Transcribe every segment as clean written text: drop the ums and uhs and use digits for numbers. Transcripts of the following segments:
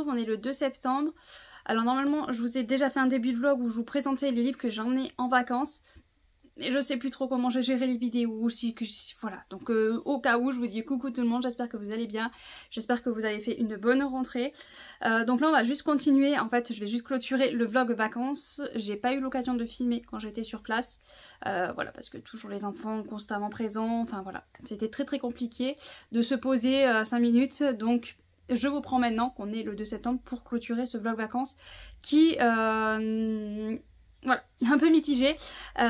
retrouve, on est le 2 septembre. Alors normalement, je vous ai déjà fait un début de vlog où je vous présentais les livres que j'en ai en vacances. Et je sais plus trop comment j'ai géré les vidéos, voilà. Donc au cas où, je vous dis coucou tout le monde, j'espère que vous allez bien. J'espère que vous avez fait une bonne rentrée. Donc là on va juste continuer, en fait je vais juste clôturer le vlog vacances. J'ai pas eu l'occasion de filmer quand j'étais sur place. Voilà, parce que toujours les enfants constamment présents, enfin voilà. C'était très compliqué de se poser 5 minutes, donc... Je vous prends maintenant qu'on est le 2 septembre pour clôturer ce vlog vacances qui... voilà, un peu mitigé. On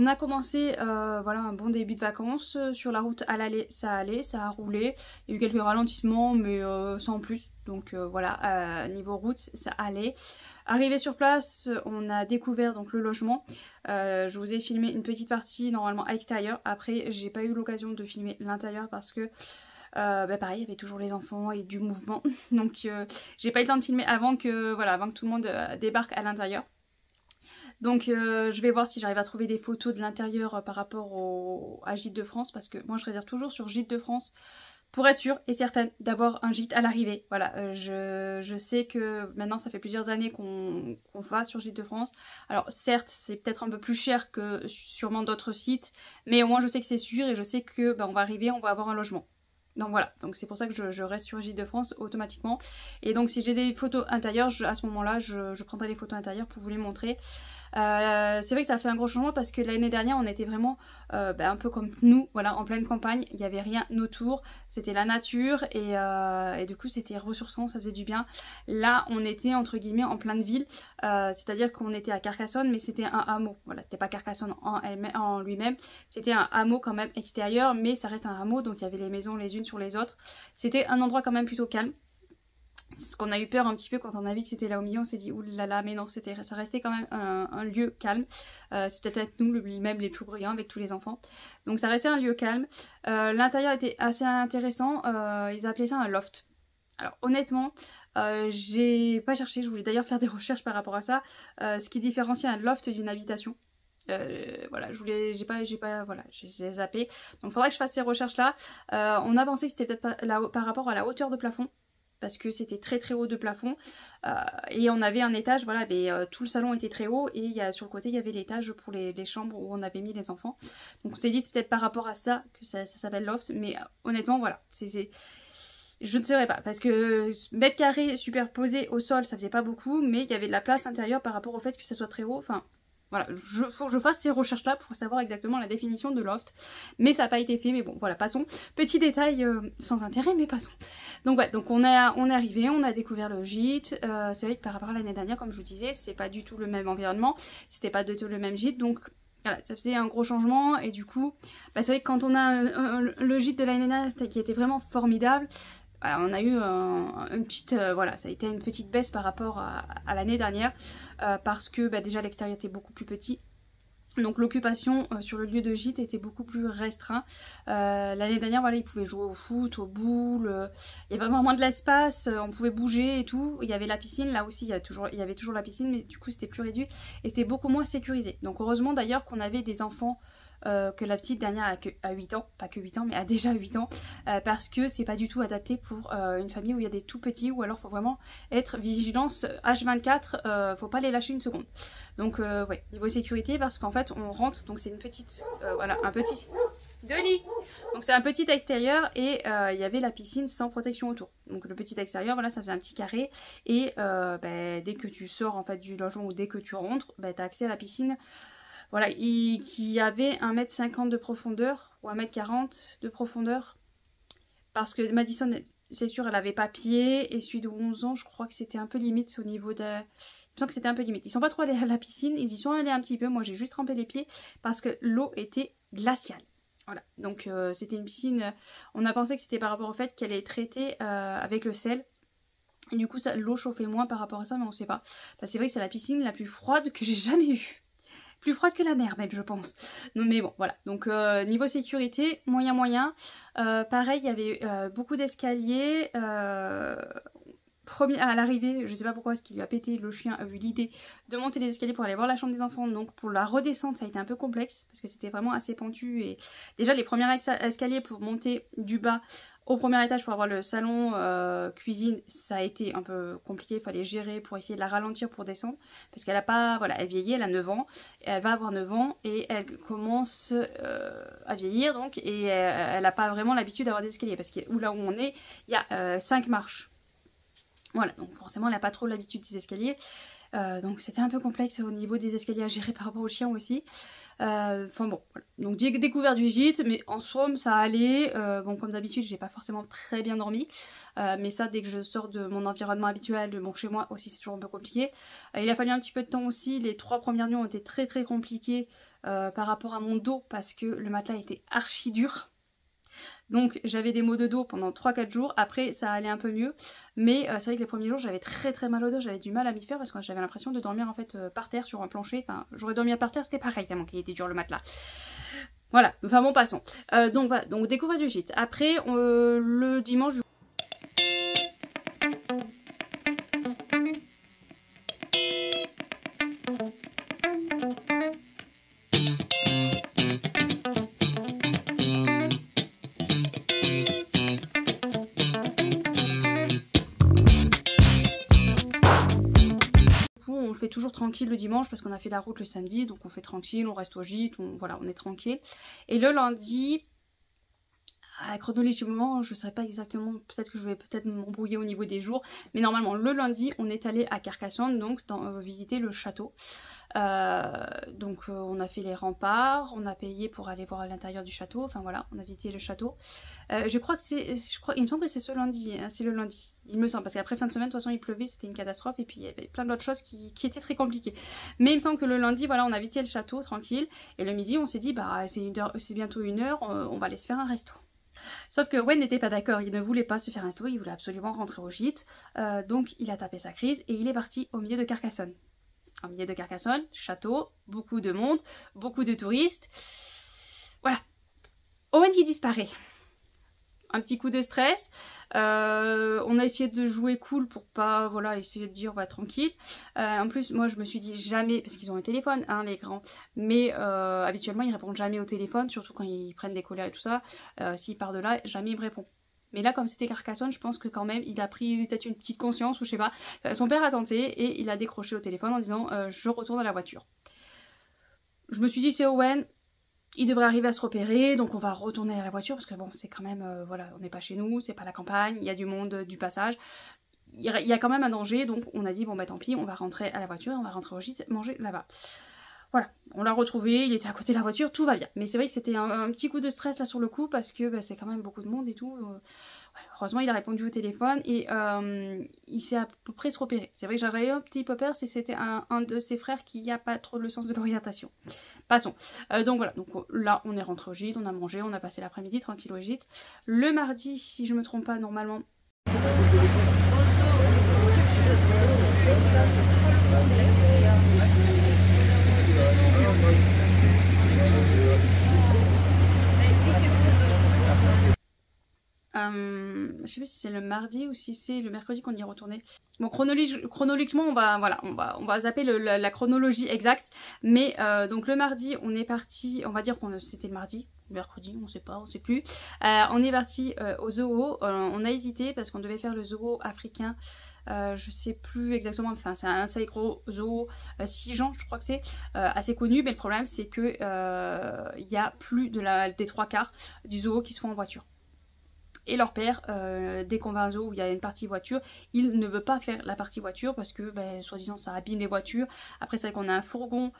a commencé voilà, un bon début de vacances. Sur la route à l'aller, ça allait, ça a roulé. Il y a eu quelques ralentissements, mais sans plus. Donc voilà, niveau route, ça allait. Arrivé sur place, on a découvert donc le logement. Je vous ai filmé une petite partie normalement à l'extérieur. Après, j'ai pas eu l'occasion de filmer l'intérieur parce que pareil, il y avait toujours les enfants et du mouvement. Donc j'ai pas eu le temps de filmer avant que, voilà, avant que tout le monde débarque à l'intérieur. Donc je vais voir si j'arrive à trouver des photos de l'intérieur par rapport à Gîte de France, parce que moi je réserve toujours sur Gîte de France pour être sûre et certaine d'avoir un gîte à l'arrivée. Voilà, je sais que maintenant ça fait plusieurs années qu'on va sur Gîte de France. Alors certes c'est peut-être un peu plus cher que sûrement d'autres sites, mais au moins je sais que c'est sûr et je sais que on va arriver, on va avoir un logement. Donc voilà, donc c'est pour ça que je reste sur Gîte de France automatiquement. Et donc si j'ai des photos intérieures, à ce moment-là, je prendrai les photos intérieures pour vous les montrer. C'est vrai que ça a fait un gros changement parce que l'année dernière on était vraiment un peu comme nous, voilà, en pleine campagne, il n'y avait rien autour, c'était la nature et du coup c'était ressourçant, ça faisait du bien. Là on était entre guillemets en pleine ville, c'est-à-dire qu'on était à Carcassonne mais c'était un hameau, voilà, c'était pas Carcassonne en lui-même, c'était un hameau quand même extérieur mais ça reste un hameau, donc il y avait les maisons les unes sur les autres, c'était un endroit quand même plutôt calme. C'est ce qu'on a eu peur un petit peu quand on a vu que c'était là au milieu, on s'est dit oulala, mais non, ça restait quand même un lieu calme. C'est peut-être nous même les plus bruyants avec tous les enfants. Donc ça restait un lieu calme. L'intérieur était assez intéressant, ils appelaient ça un loft. Alors honnêtement, j'ai pas cherché, je voulais d'ailleurs faire des recherches par rapport à ça, ce qui différencie un loft d'une habitation. Voilà, j'ai zappé. Donc il faudrait que je fasse ces recherches là. On a pensé que c'était peut-être par rapport à la hauteur de plafond, parce que c'était très haut de plafond, et on avait un étage, voilà, mais tout le salon était très haut et sur le côté il y avait l'étage pour les chambres où on avait mis les enfants. Donc on s'est dit c'est peut-être par rapport à ça que ça s'appelle loft, mais honnêtement voilà, je ne saurais pas, parce que mètres carrés superposés au sol ça faisait pas beaucoup, mais il y avait de la place intérieure par rapport au fait que ça soit très haut, enfin... Voilà, faut que je fasse ces recherches là pour savoir exactement la définition de loft. Mais ça n'a pas été fait, mais bon, voilà, passons. Petit détail sans intérêt, mais passons. Donc ouais, donc on est arrivé, on a découvert le gîte. C'est vrai que par rapport à l'année dernière, comme je vous disais, c'est pas du tout le même environnement. C'était pas du tout le même gîte, donc... Voilà, ça faisait un gros changement et du coup, c'est vrai que quand on a le gîte de l'année dernière qui était vraiment formidable, voilà, on a eu une petite, voilà, ça a été une petite baisse par rapport à l'année dernière, parce que déjà l'extérieur était beaucoup plus petit. Donc l'occupation sur le lieu de gîte était beaucoup plus restreint. L'année dernière, voilà, ils pouvaient jouer au foot, aux boules, il y avait vraiment moins de l'espace, on pouvait bouger et tout. Il y avait la piscine, là aussi il y avait toujours la piscine, mais du coup c'était plus réduit et c'était beaucoup moins sécurisé. Donc heureusement d'ailleurs qu'on avait des enfants, que la petite dernière a 8 ans, pas que 8 ans mais a déjà 8 ans, parce que c'est pas du tout adapté pour une famille où il y a des tout petits, ou alors faut vraiment être vigilance H24, faut pas les lâcher une seconde. Donc ouais, niveau sécurité, parce qu'en fait on rentre, donc c'est une petite, voilà, un petit Denis. Donc c'est un petit extérieur et il y avait la piscine sans protection autour. Donc le petit extérieur, voilà, ça faisait un petit carré et dès que tu sors en fait du logement ou dès que tu rentres, t'as accès à la piscine. Voilà, qui avait 1,50 m de profondeur, ou 1,40 m de profondeur. Parce que Madison, c'est sûr, elle avait pas pied, et celui de 11 ans, je crois que c'était un peu limite au niveau de... Il me semble que c'était un peu limite. Ils sont pas trop allés à la piscine, ils y sont allés un petit peu, moi j'ai juste trempé les pieds, parce que l'eau était glaciale. Voilà, donc c'était une piscine, on a pensé que c'était par rapport au fait qu'elle est traitée avec le sel. Et du coup, l'eau chauffait moins par rapport à ça, mais on sait pas. C'est vrai que c'est la piscine la plus froide que j'ai jamais eue. Plus froide que la mer même, je pense. Non, mais bon, voilà. Donc niveau sécurité, moyen. Pareil, il y avait beaucoup d'escaliers. À l'arrivée, je sais pas pourquoi, est-ce qu'il lui a pété, le chien a eu l'idée de monter les escaliers pour aller voir la chambre des enfants. Donc pour la redescente, ça a été un peu complexe, parce que c'était vraiment assez pentu. Et déjà, les premiers escaliers pour monter du bas Au premier étage, pour avoir le salon cuisine, ça a été un peu compliqué, il fallait gérer pour essayer de la ralentir pour descendre, parce qu'elle a pas, voilà, elle vieillit, elle a 9 ans, elle va avoir 9 ans, et elle commence à vieillir, donc, et elle n'a pas vraiment l'habitude d'avoir des escaliers, parce que là où on est, il y a 5 marches. Voilà, donc forcément elle n'a pas trop l'habitude des escaliers, donc c'était un peu complexe au niveau des escaliers à gérer par rapport au chien aussi. Enfin bon, voilà. Donc j'ai découvert du gîte, mais en somme ça allait. Bon, comme d'habitude, j'ai pas forcément très bien dormi, mais ça, dès que je sors de mon environnement habituel, de mon chez moi aussi, c'est toujours un peu compliqué. Il a fallu un petit peu de temps aussi. Les 3 premières nuits ont été très très compliquées par rapport à mon dos, parce que le matelas était archi dur. Donc j'avais des maux de dos pendant 3-4 jours, après ça allait un peu mieux, mais c'est vrai que les premiers jours j'avais très très mal au dos, j'avais du mal à m'y faire parce que j'avais l'impression de dormir en fait par terre sur un plancher, enfin j'aurais dormi par terre, c'était pareil tellement qu'il était dur le matelas. Voilà, enfin bon, passons. Donc voilà, donc découverte du gîte. Après le dimanche... On fait toujours tranquille le dimanche parce qu'on a fait la route le samedi, donc on fait tranquille, on reste au gîte, voilà, on est tranquille. Et le lundi, chronologiquement, je ne saurais pas exactement, peut-être que je vais peut-être m'embrouiller au niveau des jours, mais normalement le lundi on est allé à Carcassonne, donc visiter le château. Donc on a fait les remparts, on a payé pour aller voir à l'intérieur du château, enfin voilà, on a visité le château. Il me semble que c'est ce lundi, hein, c'est le lundi, il me semble, parce qu'après fin de semaine, de toute façon il pleuvait, c'était une catastrophe, et puis il y avait plein d'autres choses qui étaient très compliquées. Mais il me semble que le lundi, voilà, on a visité le château tranquille, et le midi on s'est dit, bah c'est bientôt 1h, on va aller se faire un resto. Sauf que Wen n'était pas d'accord, il ne voulait pas se faire un resto, il voulait absolument rentrer au gîte, donc il a tapé sa crise, et il est parti au milieu de Carcassonne. Au milieu de Carcassonne, château, beaucoup de monde, beaucoup de touristes. Voilà. Owen qui disparaît. Un petit coup de stress. On a essayé de jouer cool pour pas, voilà, essayer de dire, va tranquille. En plus, moi je me suis dit jamais, parce qu'ils ont un téléphone, hein, les grands, mais habituellement ils répondent jamais au téléphone, surtout quand ils prennent des colères et tout ça. S'il part de là, jamais il me répond. Mais là, comme c'était Carcassonne, je pense que quand même, il a pris peut-être une petite conscience, ou je sais pas. Son père a tenté et il a décroché au téléphone en disant je retourne à la voiture. Je me suis dit c'est Owen, il devrait arriver à se repérer, donc on va retourner à la voiture, parce que bon, c'est quand même, voilà, on n'est pas chez nous, c'est pas la campagne, il y a du monde, du passage. Il y a quand même un danger, donc on a dit bon bah tant pis, on va rentrer à la voiture, on va rentrer au gîte, manger là-bas. Voilà, on l'a retrouvé, il était à côté de la voiture, tout va bien. Mais c'est vrai que c'était un petit coup de stress là sur le coup, parce que bah, c'est quand même beaucoup de monde et tout. Heureusement, il a répondu au téléphone et il s'est à peu près se repérer. C'est vrai que j'avais eu un petit peu peur si c'était un de ses frères qui n'a pas trop le sens de l'orientation. Passons. Donc voilà, donc là on est rentré au gîte, on a mangé, on a passé l'après-midi tranquille au gîte. Le mardi, si je me trompe pas, normalement... je sais plus si c'est le mardi ou si c'est le mercredi qu'on y est retourné. Bon, chronologiquement, on va zapper la chronologie exacte. Mais donc le mardi, on est parti, on va dire que c'était le mardi, mercredi, on sait pas, on sait plus. On est parti au zoo, on a hésité parce qu'on devait faire le zoo africain. Je sais plus exactement, enfin c'est un assez gros zoo, Sijan je crois que c'est, assez connu, mais le problème c'est que il y a plus des 3/4 du zoo qui se font en voiture. Et leur père, dès qu'on va à un zoo où il y a une partie voiture, il ne veut pas faire la partie voiture parce que, ben, soi-disant, ça abîme les voitures. Après, c'est vrai qu'on a un fourgon,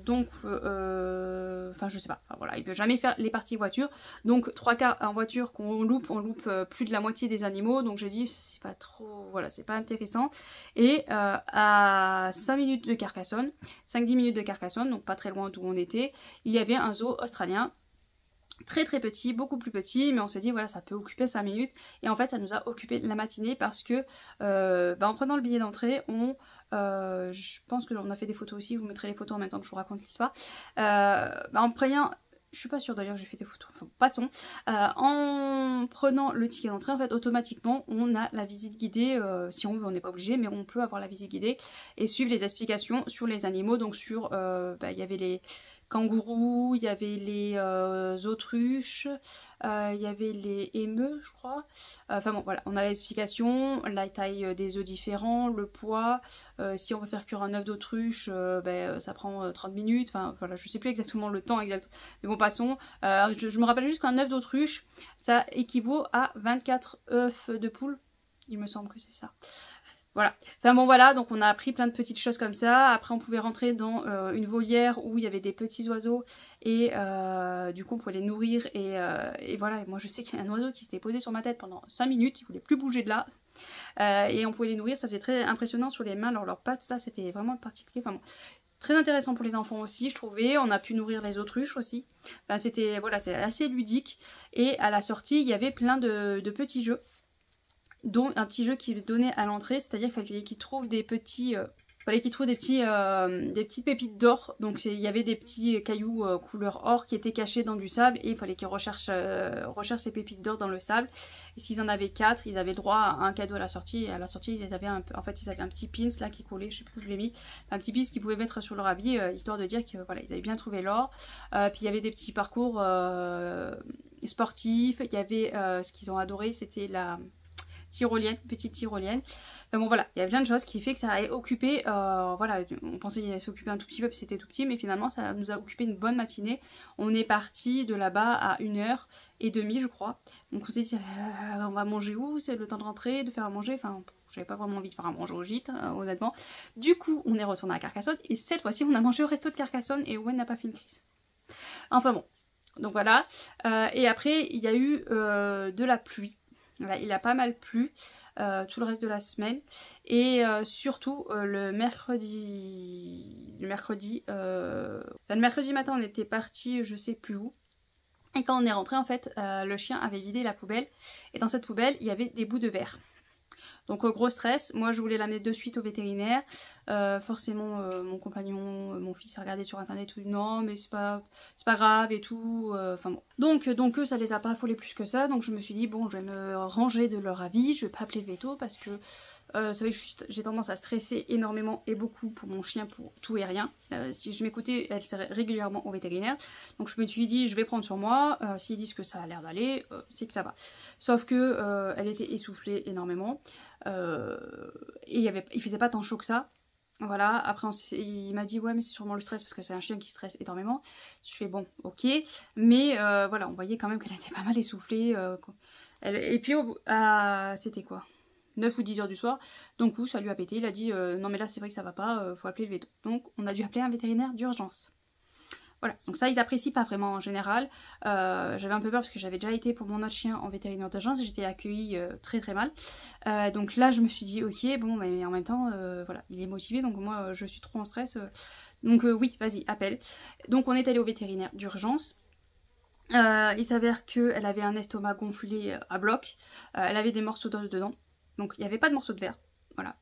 donc, enfin, je sais pas. Enfin, voilà, il veut jamais faire les parties voiture. Donc, 3/4 en voiture qu'on loupe, on loupe plus de la moitié des animaux. Donc, j'ai dit, c'est pas trop, voilà, c'est pas intéressant. Et à 5 minutes de Carcassonne, 5-10 minutes de Carcassonne, donc pas très loin d'où on était, il y avait un zoo australien. Très très petit, beaucoup plus petit, mais on s'est dit voilà ça peut occuper 5 minutes et en fait ça nous a occupé la matinée parce que en prenant le billet d'entrée je pense que on a fait des photos aussi, je vous mettrai les photos en même temps que je vous raconte l'histoire, en prenant, je suis pas sûre d'ailleurs j'ai fait des photos, enfin passons, en prenant le ticket d'entrée en fait automatiquement on a la visite guidée, si on veut, on n'est pas obligé mais on peut avoir la visite guidée et suivre les explications sur les animaux, donc sur, il y avait kangourous, il y avait les autruches, il y avait les émeus, je crois. Enfin bon, voilà, on a l'explication, la taille des œufs différents, le poids. Si on veut faire cuire un œuf d'autruche, ça prend 30 minutes. Enfin voilà, je sais plus exactement le temps exact. Mais bon, passons. Je me rappelle juste qu'un œuf d'autruche, ça équivaut à 24 œufs de poule. Il me semble que c'est ça. Voilà. Enfin bon voilà, donc on a appris plein de petites choses comme ça. Après on pouvait rentrer dans une volière où il y avait des petits oiseaux et du coup on pouvait les nourrir et voilà. Et moi je sais qu'il y a un oiseau qui s'était posé sur ma tête pendant 5 minutes, il voulait plus bouger de là. Et on pouvait les nourrir, ça faisait très impressionnant sur les mains, alors leurs pattes là c'était vraiment particulier. Enfin bon, très intéressant pour les enfants aussi je trouvais. On a pu nourrir les autruches aussi. Enfin c'était, voilà, c'est assez ludique. Et à la sortie il y avait plein de petits jeux, dont un petit jeu qui donnait à l'entrée, c'est-à-dire qu'il fallait qu'ils trouvent des petits... des petites pépites d'or. Donc il y avait des petits cailloux couleur or qui étaient cachés dans du sable et il fallait qu'ils recherchent ces pépites d'or dans le sable. Et s'ils en avaient 4, ils avaient droit à un cadeau à la sortie. Et à la sortie, ils avaient un petit pins là qui collait, je sais plus où je l'ai mis, un petit pins qu'ils pouvaient mettre sur leur habit, histoire de dire que voilà, ils avaient bien trouvé l'or. Puis il y avait des petits parcours sportifs. Il y avait ce qu'ils ont adoré, c'était la tyrolienne, petite tyrolienne. Enfin bon voilà, il y a plein de choses qui fait que ça a occupé, voilà, on pensait s'occuper un tout petit peu parce que c'était tout petit, mais finalement ça nous a occupé une bonne matinée. On est parti de là-bas à 1h30 je crois. Donc on s'est dit, on va manger où? C'est le temps de rentrer, de faire à manger, enfin j'avais pas vraiment envie de faire à manger au gîte, honnêtement. Du coup on est retourné à Carcassonne et cette fois-ci on a mangé au resto de Carcassonne et Owen n'a pas fait une crise. Enfin bon, donc voilà. Et après il y a eu de la pluie. Voilà, il a pas mal plu tout le reste de la semaine et surtout le mercredi matin on était parti je sais plus où et quand on est rentré en fait le chien avait vidé la poubelle et dans cette poubelle il y avait des bouts de verre. Donc gros stress, moi je voulais l'amener de suite au vétérinaire, forcément mon compagnon, mon fils a regardé sur internet, tout, non mais c'est pas grave et tout, enfin bon. Donc eux ça les a pas affolés plus que ça, donc je me suis dit bon je vais me ranger de leur avis, je vais pas appeler le veto parce que vous savez j'ai tendance à stresser énormément et beaucoup pour mon chien pour tout et rien. Si je m'écoutais, elle serait régulièrement au vétérinaire. Donc je me suis dit je vais prendre sur moi, s'ils disent que ça a l'air d'aller, c'est que ça va. Sauf que elle était essoufflée énormément. Et il faisait pas tant chaud que ça. Voilà, après il m'a dit ouais mais c'est sûrement le stress parce que c'est un chien qui stresse énormément. Je fais bon ok, mais voilà on voyait quand même qu'elle était pas mal essoufflée. Et puis c'était quoi 9 ou 10 heures du soir, donc ça lui a pété, il a dit non mais là c'est vrai que ça va pas, faut appeler le veto. Donc on a dû appeler un vétérinaire d'urgence. Voilà, donc ça ils apprécient pas vraiment en général. J'avais un peu peur parce que j'avais déjà été pour mon autre chien en vétérinaire d'urgence et j'étais accueillie très très mal. Donc là je me suis dit ok bon mais en même temps voilà il est motivé donc moi je suis trop en stress. Donc oui vas-y appelle. Donc on est allé au vétérinaire d'urgence. Il s'avère qu'elle avait un estomac gonflé à bloc. Elle avait des morceaux d'os dedans. Donc il n'y avait pas de morceaux de verre. Voilà.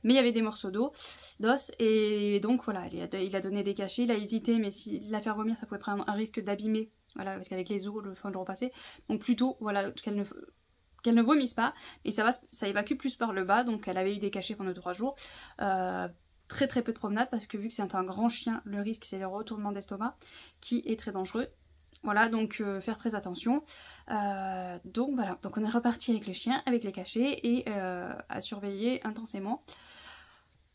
Mais il y avait des morceaux d'os et donc voilà, il a donné des cachets, il a hésité mais s'il la faire vomir ça pouvait prendre un risque d'abîmer, voilà, parce qu'avec les os le fond de repasser, donc plutôt voilà qu'elle ne vomisse pas et ça évacue plus par le bas, donc elle avait eu des cachets pendant 3 jours, très très peu de promenade parce que vu que c'est un grand chien, le risque c'est le retournement d'estomac qui est très dangereux. Voilà, donc faire très attention. Donc voilà, donc on est reparti avec le chien, avec les cachets et à surveiller intensément.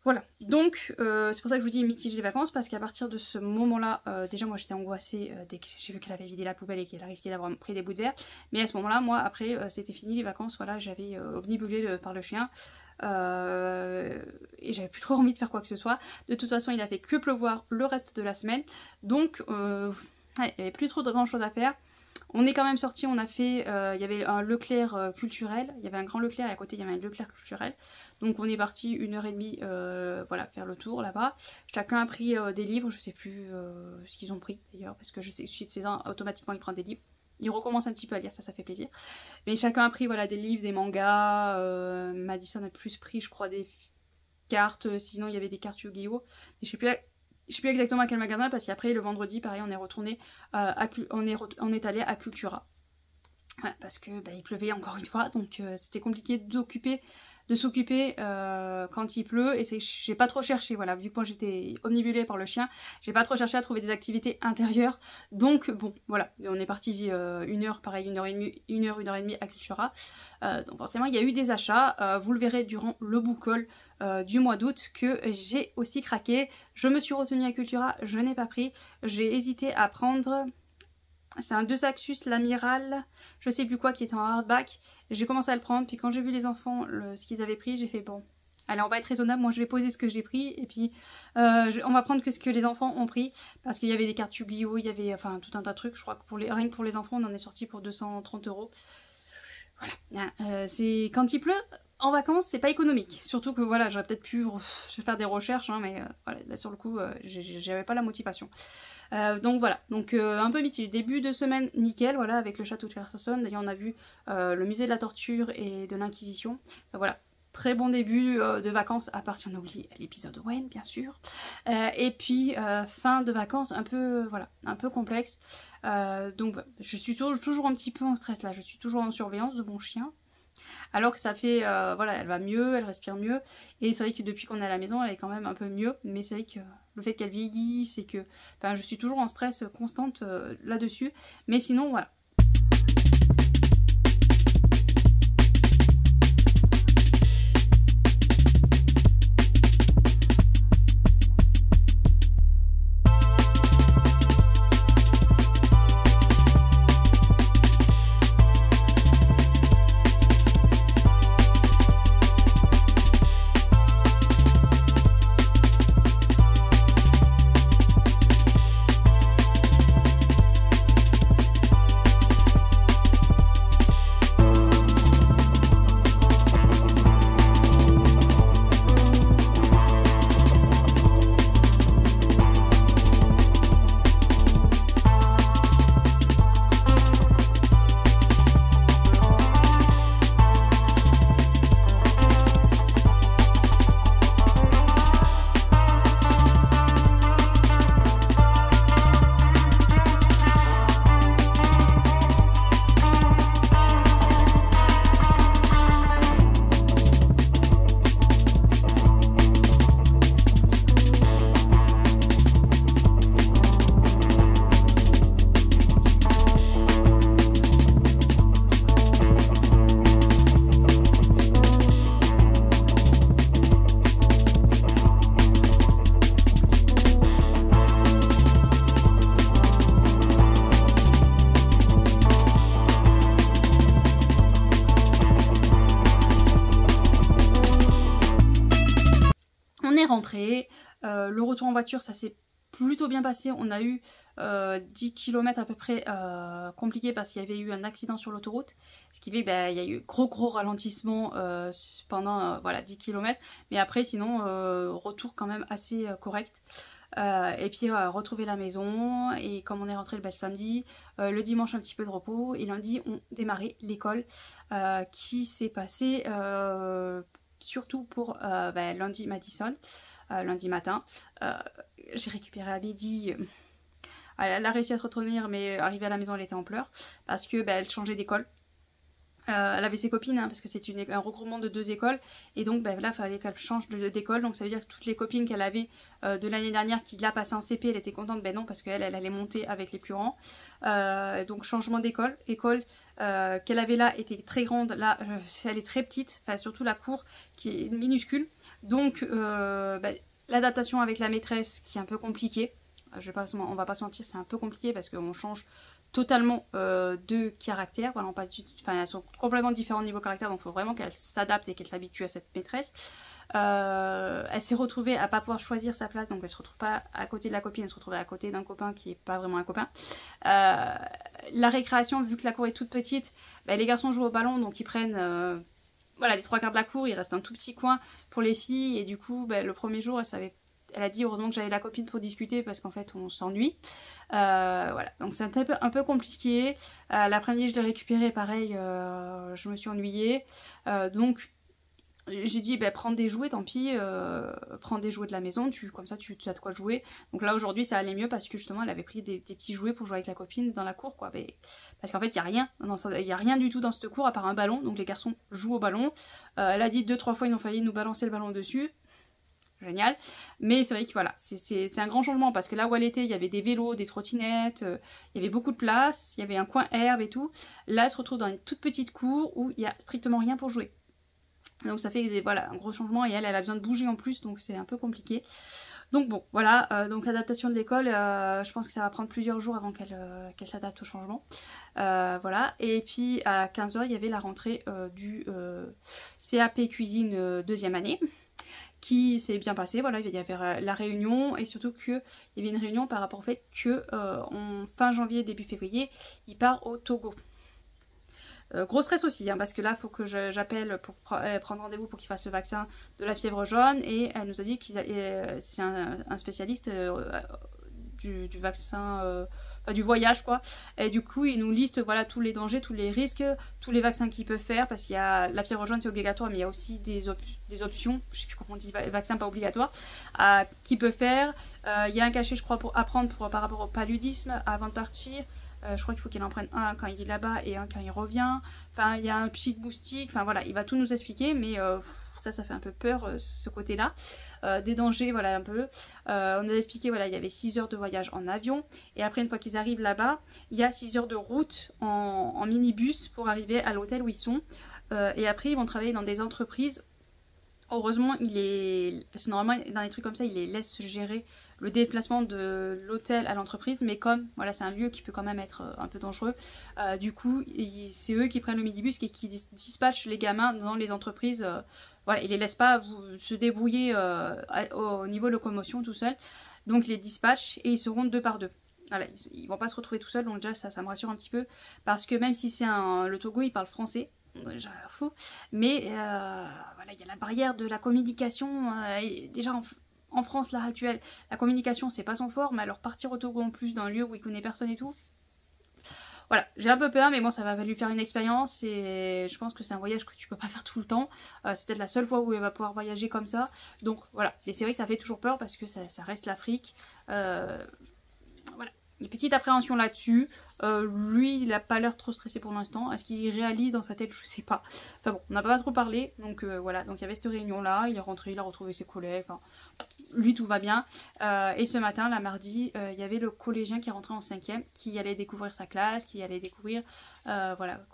Voilà, donc c'est pour ça que je vous dis mitige les vacances parce qu'à partir de ce moment-là, déjà moi j'étais angoissée dès que j'ai vu qu'elle avait vidé la poubelle et qu'elle a risqué d'avoir pris des bouts de verre. Mais à ce moment-là, moi après c'était fini les vacances, voilà, j'avais omnibulé par le chien. Et j'avais plus trop envie de faire quoi que ce soit. De toute façon il a fait que pleuvoir le reste de la semaine. Donc ouais, il n'y avait plus trop de grand chose à faire. On est quand même sorti, on a fait, il y avait un Leclerc culturel, il y avait un grand Leclerc et à côté il y avait un Leclerc culturel. Donc on est parti 1h30 voilà, faire le tour là-bas. Chacun a pris des livres, je sais plus ce qu'ils ont pris d'ailleurs, parce que je sais que suite de saison, automatiquement ils prennent des livres. Ils recommencent un petit peu à lire, ça fait plaisir. Mais chacun a pris voilà, des livres, des mangas, Madison a plus pris je crois des cartes, sinon il y avait des cartes Yu-Gi-Oh! Mais je sais plus exactement à quel magasin parce qu'après le vendredi pareil on est retourné on est allé à Cultura. Ouais, parce que il pleuvait encore une fois donc c'était compliqué d'occuper de s'occuper quand il pleut, et j'ai pas trop cherché, voilà, vu que moi j'étais omnibulée par le chien, j'ai pas trop cherché à trouver des activités intérieures, donc bon, voilà, on est parti une heure, pareil, une heure et demie à Cultura, donc forcément il y a eu des achats, vous le verrez durant le book haul du mois d'août que j'ai aussi craqué. Je me suis retenue à Cultura, je n'ai pas pris, j'ai hésité à prendre... C'est un Deux Axus, l'amiral, je sais plus quoi, qui est en hardback. J'ai commencé à le prendre, puis quand j'ai vu les enfants, ce qu'ils avaient pris, j'ai fait bon, allez, on va être raisonnable, moi je vais poser ce que j'ai pris, et puis on va prendre que ce que les enfants ont pris, parce qu'il y avait des cartes Yu-Gi-Oh, il y avait enfin tout un tas de trucs, je crois que rien que pour les enfants, on en est sorti pour 230 €. Voilà, c'est quand il pleut, en vacances, c'est pas économique. Surtout que voilà, j'aurais peut-être pu faire des recherches, hein, mais voilà, là sur le coup, j'avais pas la motivation. Donc voilà, donc un peu mitigé. Début de semaine nickel, voilà, avec le château de Carcassonne. D'ailleurs, on a vu le musée de la torture et de l'Inquisition. Voilà, très bon début de vacances, à part si on oublie l'épisode Wayne, bien sûr. Et puis fin de vacances un peu, voilà, un peu complexe. Donc je suis toujours un petit peu en stress là. Je suis toujours en surveillance de mon chien. Alors que ça fait, voilà, elle va mieux, elle respire mieux. Et c'est vrai que depuis qu'on est à la maison, elle est quand même un peu mieux. Mais c'est vrai que le fait qu'elle vieillisse, c'est que... Enfin, je suis toujours en stress constante là-dessus. Mais sinon, voilà. Rentré, le retour en voiture ça s'est plutôt bien passé, on a eu 10 km à peu près compliqué parce qu'il y avait eu un accident sur l'autoroute, ce qui fait qu'il y a eu gros ralentissement pendant voilà 10 km, mais après sinon retour quand même assez correct. Et puis retrouver la maison, et comme on est rentré le samedi, le dimanche un petit peu de repos, et lundi on démarrait l'école qui s'est passé surtout pour lundi Madison, lundi matin. J'ai récupéré à midi. Elle a réussi à se retenir, mais arrivée à la maison elle était en pleurs parce que elle changeait d'école. Elle avait ses copines, hein, parce que c'est un regroupement de 2 écoles, et donc là il fallait qu'elle change d'école, donc ça veut dire que toutes les copines qu'elle avait de l'année dernière qui l'a passé en CP, elle était contente, non, parce qu'elle allait monter avec les plus grands, donc changement d'école, qu'elle avait là était très grande, là elle est très petite, enfin surtout la cour qui est minuscule, donc l'adaptation avec la maîtresse qui est un peu compliquée, on va pas se mentir, c'est un peu compliqué parce qu'on change totalement de caractère, voilà, elles sont complètement différentes niveau caractère, donc il faut vraiment qu'elle s'adapte et qu'elle s'habitue à cette maîtresse. Elle s'est retrouvée à pas pouvoir choisir sa place, donc elle se retrouve pas à côté de la copine, elle se retrouve à côté d'un copain qui est pas vraiment un copain. La récréation, vu que la cour est toute petite, les garçons jouent au ballon, donc ils prennent voilà, les 3/4 de la cour, il reste un tout petit coin pour les filles, et du coup le premier jour elle a dit heureusement que j'avais la copine pour discuter parce qu'en fait on s'ennuie. Voilà, donc c'est un peu compliqué. L'après-midi je l'ai récupéré, pareil, je me suis ennuyée. Donc j'ai dit, bah, prends des jouets, tant pis, prends des jouets de la maison, comme ça tu as de quoi jouer. Donc là aujourd'hui ça allait mieux parce que justement elle avait pris des petits jouets pour jouer avec la copine dans la cour, quoi. Mais, parce qu'en fait il n'y a rien, y a rien du tout dans cette cour à part un ballon, donc les garçons jouent au ballon. Elle a dit 2-3 fois ils ont failli nous balancer le ballon dessus. Génial, mais c'est vrai que voilà, c'est un grand changement parce que là où elle était, il y avait des vélos, des trottinettes, il y avait beaucoup de place, il y avait un coin herbe et tout. Là, elle se retrouve dans une toute petite cour où il n'y a strictement rien pour jouer. Donc ça fait voilà, un gros changement et elle a besoin de bouger en plus, donc c'est un peu compliqué. Donc bon, voilà, donc l'adaptation de l'école, je pense que ça va prendre plusieurs jours avant qu'elle s'adapte au changement. Voilà, et puis à 15 h, il y avait la rentrée du CAP cuisine 2e année. Qui s'est bien passé, voilà, il y avait la réunion et surtout qu'il y avait une réunion par rapport au fait que en fin janvier, début février, il part au Togo. Gros stress aussi, hein, parce que là, il faut que j'appelle pour prendre rendez-vous pour qu'il fasse le vaccin de la fièvre jaune et elle nous a dit que c'est un spécialiste du vaccin... du voyage quoi, et du coup il nous liste voilà tous les dangers, tous les risques, tous les vaccins qu'il peut faire, parce qu'il y a la fièvre jaune c'est obligatoire, mais il y a aussi des options, je sais plus comment on dit, vaccin pas obligatoire, qu'il peut faire. Il y a un cachet je crois pour apprendre par rapport au paludisme avant de partir, je crois qu'il faut qu'il en prenne un quand il est là-bas et un quand il revient, enfin il y a un pchit moustique, enfin voilà, il va tout nous expliquer, mais ça fait un peu peur ce côté là. Des dangers, voilà un peu. On a expliqué, voilà, il y avait 6 heures de voyage en avion. Et après, une fois qu'ils arrivent là-bas, il y a 6 heures de route en minibus pour arriver à l'hôtel où ils sont. Et après, ils vont travailler dans des entreprises. Heureusement, parce que normalement, dans les trucs comme ça, il les laisse gérer le déplacement de l'hôtel à l'entreprise. Mais comme, voilà, c'est un lieu qui peut quand même être un peu dangereux, du coup, c'est eux qui prennent le minibus et qui dispatchent les gamins dans les entreprises. Voilà, ils les laissent pas se débrouiller au niveau locomotion tout seul. Donc ils les dispatchent et ils seront 2 par 2. Voilà, ils vont pas se retrouver tout seuls, donc déjà ça me rassure un petit peu. Parce que même si c'est le Togo, ils parlent français, déjà fou. Mais voilà, il y a la barrière de la communication. Déjà en France, là actuelle, la communication c'est pas son fort, mais alors partir au Togo en plus dans un lieu où il connaît personne et tout. Voilà, j'ai un peu peur, mais bon, ça va lui faire une expérience et je pense que c'est un voyage que tu peux pas faire tout le temps. C'est peut-être la seule fois où il va pouvoir voyager comme ça. Donc voilà, et c'est vrai que ça fait toujours peur parce que ça reste l'Afrique. Voilà, une petite appréhension là-dessus. Lui, il a pas l'air trop stressé pour l'instant. Est-ce qu'il réalise dans sa tête? Je sais pas. Enfin bon, on n'a pas trop parlé. Donc voilà, donc il y avait cette réunion-là. Il est rentré, il a retrouvé ses collègues. Enfin, lui, tout va bien. Et ce matin, la mardi, il y avait le collégien qui est rentré en 5e, qui allait découvrir sa classe, qui allait découvrir voilà,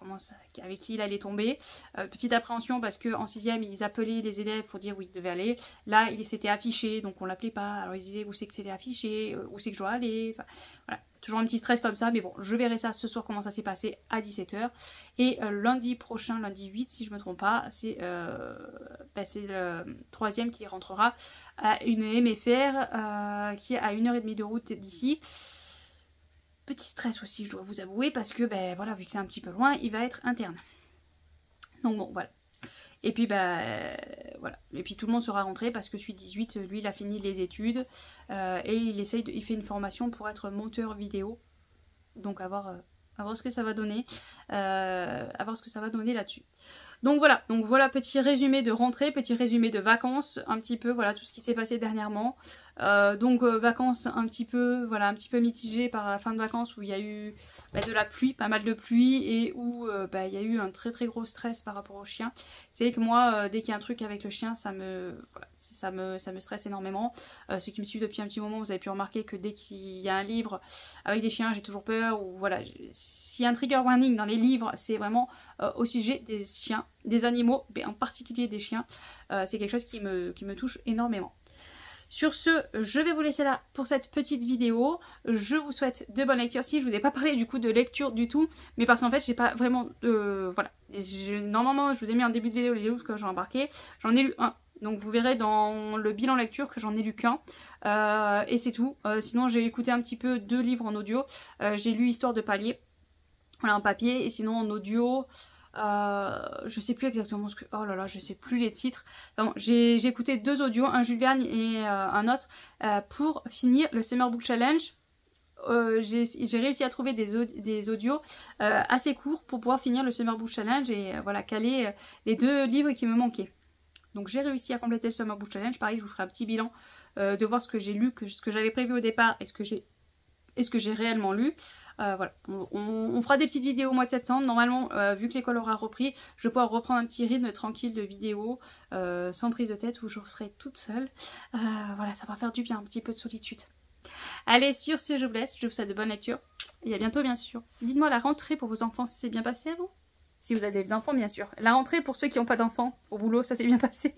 avec qui il allait tomber. Petite appréhension parce qu'en 6e, ils appelaient les élèves pour dire où ils devaient aller. Là, il s'était affiché, donc on l'appelait pas. Alors ils disaient où c'est que c'était affiché, où c'est que je dois aller. Enfin, voilà. Toujours un petit stress comme ça, mais bon, je verrai ça ce soir comment ça s'est passé à 17 h. Et lundi prochain, lundi 8, si je me trompe pas, c'est le 3e qui rentrera à une MFR qui est à 1h30 de route d'ici. Petit stress aussi, je dois vous avouer, parce que ben voilà, vu que c'est un petit peu loin, il va être interne. Donc bon, voilà. Et puis voilà. Et puis tout le monde sera rentré parce que celui de 18, lui il a fini les études et il fait une formation pour être monteur vidéo. Donc à voir ce que ça va donner. À voir ce que ça va donner là-dessus. Donc voilà, petit résumé de rentrée, petit résumé de vacances, un petit peu, voilà tout ce qui s'est passé dernièrement. Vacances un petit peu mitigées par la fin de vacances où il y a eu de la pluie, pas mal de pluie, et où il y a eu un très très gros stress par rapport au chien. C'est que moi, dès qu'il y a un truc avec le chien, ça me stresse énormément. Ceux qui me suivent depuis un petit moment, vous avez pu remarquer que dès qu'il y a un livre avec des chiens, j'ai toujours peur, ou voilà, s'il y a un trigger warning dans les livres, c'est vraiment au sujet des chiens, des animaux, mais en particulier des chiens. C'est quelque chose qui me touche énormément. Sur ce, je vais vous laisser là pour cette petite vidéo. Je vous souhaite de bonnes lectures. Si je vous ai pas parlé du coup de lecture du tout, mais parce qu'en fait j'ai pas vraiment... voilà. Normalement je vous ai mis en début de vidéo les livres que j'ai embarqués. J'en ai lu un. Donc vous verrez dans le bilan lecture que j'en ai lu qu'un. Et c'est tout. Sinon j'ai écouté un petit peu 2 livres en audio. J'ai lu Histoire de palier. Voilà, en papier. Et sinon en audio... je sais plus exactement ce que... Oh là là, je sais plus les titres. Enfin, j'ai écouté 2 audios, un Jules Verne et un autre, pour finir le Summer Book Challenge. J'ai réussi à trouver des audios assez courts pour pouvoir finir le Summer Book Challenge et voilà, caler les 2 livres qui me manquaient. Donc j'ai réussi à compléter le Summer Book Challenge. Pareil, je vous ferai un petit bilan de voir ce que j'ai lu, ce que j'avais prévu au départ et ce que j'ai réellement lu. Voilà, on fera des petites vidéos au mois de septembre. Normalement, vu que l'école aura repris, je vais pouvoir reprendre un petit rythme tranquille de vidéos, sans prise de tête, où je serai toute seule. Voilà, ça va faire du bien, un petit peu de solitude. Allez, sur ce, je vous laisse. Je vous souhaite de bonnes lectures. Et à bientôt, bien sûr. Dites-moi la rentrée pour vos enfants, si c'est bien passé à vous. Si vous avez des enfants, bien sûr. La rentrée pour ceux qui n'ont pas d'enfants au boulot, ça s'est bien passé.